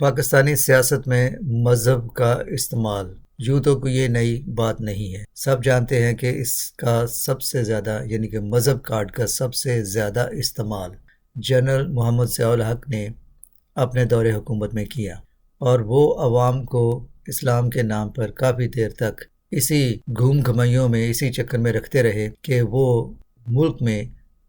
پاکستانی سیاست میں مذہب کا استعمال یوں تو کوئی یہ نئی بات نہیں ہے۔ سب جانتے ہیں کہ اس کا سب سے زیادہ یعنی کہ مذہب کارڈ کا سب سے زیادہ استعمال جنرل محمد ضیاء الحق نے اپنے دور حکومت میں کیا، اور وہ عوام کو اسلام کے نام پر کافی دیر تک اسی گھوم گھمائیوں میں اسی چکر میں رکھتے رہے کہ وہ ملک میں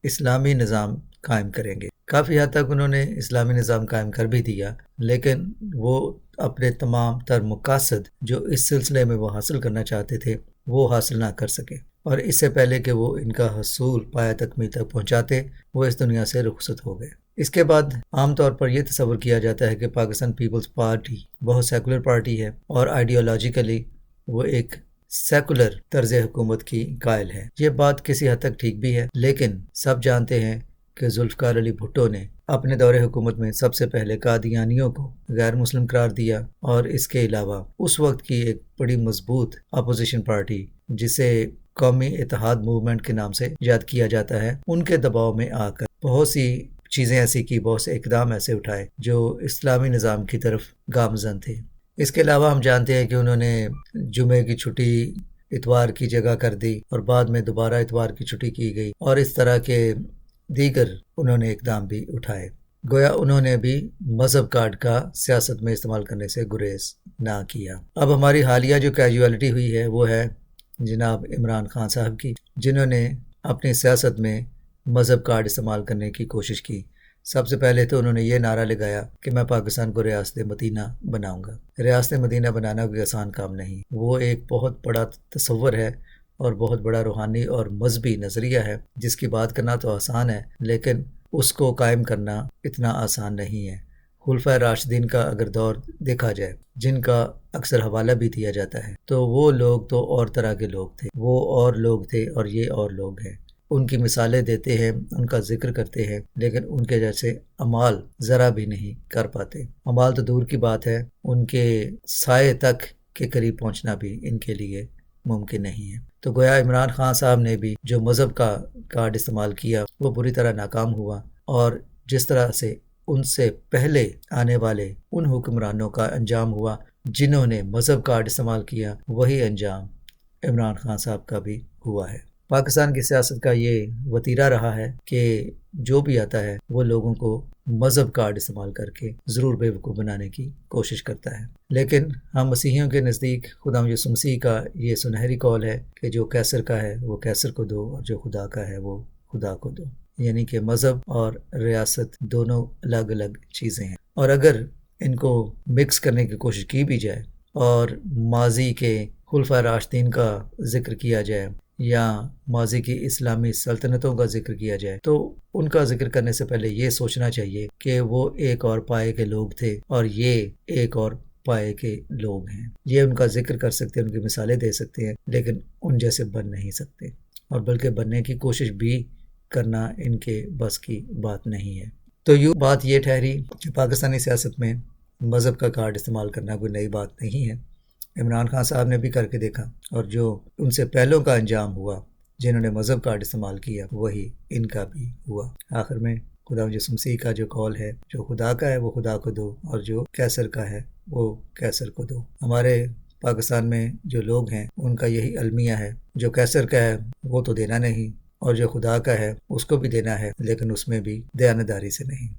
اسلامی نظام قائم کریں گے۔ کافی حد تک انہوں نے اسلامی نظام قائم کر بھی دیا، لیکن وہ اپنے تمام تر مقاصد جو اس سلسلے میں وہ حاصل کرنا چاہتے تھے وہ حاصل نہ کر سکے، اور اس سے پہلے کہ وہ ان کا حصول پایہ تکمیل تک پہنچاتے وہ اس دنیا سے رخصت ہو گئے۔ اس کے بعد عام طور پر یہ تصور کیا جاتا ہے کہ پاکستان پیپلز پارٹی بہت سیکولر پارٹی ہے اور آئیڈیالوجیکلی وہ ایک سیکولر طرز حکومت کی قائل ہے۔ یہ بات کسی حد تک ٹھیک بھی ہے، لیکن سب جانتے ہیں کہ ذوالفقار علی بھٹو نے اپنے دور حکومت میں سب سے پہلے قادیانیوں کو غیر مسلم قرار دیا، اور اس کے علاوہ اس وقت کی ایک بڑی مضبوط اپوزیشن پارٹی جسے قومی اتحاد موومنٹ کے نام سے یاد کیا جاتا ہے، ان کے دباؤ میں آ کر بہت سی چیزیں ایسی کی، بہت سے اقدام ایسے اٹھائے جو اسلامی نظام کی طرف گامزن تھے۔ اس کے علاوہ ہم جانتے ہیں کہ انہوں نے جمعے کی چھٹی اتوار کی جگہ کر دی، اور بعد میں دوبارہ اتوار کی چھٹی کی گئی، اور اس طرح کے دیگر انہوں نے اقدام بھی اٹھائے۔ گویا انہوں نے بھی مذہب کارڈ کا سیاست میں استعمال کرنے سے گریز نہ کیا۔ اب ہماری حالیہ جو کیجوالٹی ہوئی ہے وہ ہے جناب عمران خان صاحب کی، جنہوں نے اپنی سیاست میں مذہب کارڈ استعمال کرنے کی کوشش کی۔ سب سے پہلے تو انہوں نے یہ نعرہ لگایا کہ میں پاکستان کو ریاست مدینہ بناؤں گا۔ ریاست مدینہ بنانا کوئی آسان کام نہیں، وہ ایک بہت بڑا تصور ہے اور بہت بڑا روحانی اور مذہبی نظریہ ہے، جس کی بات کرنا تو آسان ہے لیکن اس کو قائم کرنا اتنا آسان نہیں ہے۔ خلفائے راشدین کا اگر دور دیکھا جائے، جن کا اکثر حوالہ بھی دیا جاتا ہے، تو وہ لوگ تو اور طرح کے لوگ تھے، وہ اور لوگ تھے اور یہ اور لوگ ہیں۔ ان کی مثالیں دیتے ہیں، ان کا ذکر کرتے ہیں، لیکن ان کے جیسے اعمال ذرا بھی نہیں کر پاتے۔ اعمال تو دور کی بات ہے، ان کے سائے تک کے قریب پہنچنا بھی ان کے لیے ممکن نہیں ہے۔ تو گویا عمران خان صاحب نے بھی جو مذہب کا کارڈ استعمال کیا وہ بری طرح ناکام ہوا، اور جس طرح سے ان سے پہلے آنے والے ان حکمرانوں کا انجام ہوا جنہوں نے مذہب کارڈ استعمال کیا، وہی انجام عمران خان صاحب کا بھی ہوا ہے۔ پاکستان کی سیاست کا یہ وتیرہ رہا ہے کہ جو بھی آتا ہے وہ لوگوں کو مذہب کارڈ استعمال کر کے ضرور بے وقوف بنانے کی کوشش کرتا ہے۔ لیکن ہم مسیحیوں کے نزدیک خدا یسوع مسیح کا یہ سنہری قول ہے کہ جو کیسر کا ہے وہ کیسر کو دو، اور جو خدا کا ہے وہ خدا کو دو، یعنی کہ مذہب اور ریاست دونوں الگ الگ چیزیں ہیں، اور اگر ان کو مکس کرنے کی کوشش کی بھی جائے اور ماضی کے خلفائے راشدین کا ذکر کیا جائے یا ماضی کی اسلامی سلطنتوں کا ذکر کیا جائے، تو ان کا ذکر کرنے سے پہلے یہ سوچنا چاہیے کہ وہ ایک اور پائے کے لوگ تھے اور یہ ایک اور پائے کے لوگ ہیں۔ یہ ان کا ذکر کر سکتے ہیں، ان کی مثالیں دے سکتے ہیں، لیکن ان جیسے بن نہیں سکتے، اور بلکہ بننے کی کوشش بھی کرنا ان کے بس کی بات نہیں ہے۔ تو یوں بات یہ ٹھہری کہ پاکستانی سیاست میں مذہب کا کارڈ استعمال کرنا کوئی نئی بات نہیں ہے۔ عمران خان صاحب نے بھی کر کے دیکھا، اور جو ان سے پہلوں کا انجام ہوا جنہوں نے مذہب کارڈ استعمال کیا وہی ان کا بھی ہوا۔ آخر میں خدا یسوع مسیح کا جو قول ہے، جو خدا کا ہے وہ خدا کو دو، اور جو کیسر کا ہے وہ کیسر کو دو۔ ہمارے پاکستان میں جو لوگ ہیں ان کا یہی المیہ ہے، جو کیسر کا ہے وہ تو دینا نہیں، اور جو خدا کا ہے اس کو بھی دینا ہے، لیکن اس میں بھی دیانتداری سے نہیں،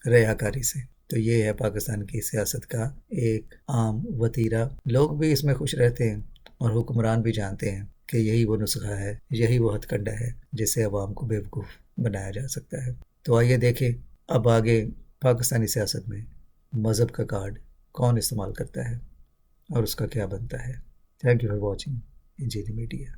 ریاکاری سے۔ تو یہ ہے پاکستان کی سیاست کا ایک عام وتیرہ۔ لوگ بھی اس میں خوش رہتے ہیں، اور حکمران بھی جانتے ہیں کہ یہی وہ نسخہ ہے، یہی وہ ہتھ کنڈا ہے جس سے عوام کو بے وقوف بنایا جا سکتا ہے۔ تو آئیے دیکھیں اب آگے پاکستانی سیاست میں مذہب کا کارڈ کون استعمال کرتا ہے اور اس کا کیا بنتا ہے۔ تھینک یو فار واچنگ انجینی میڈیا۔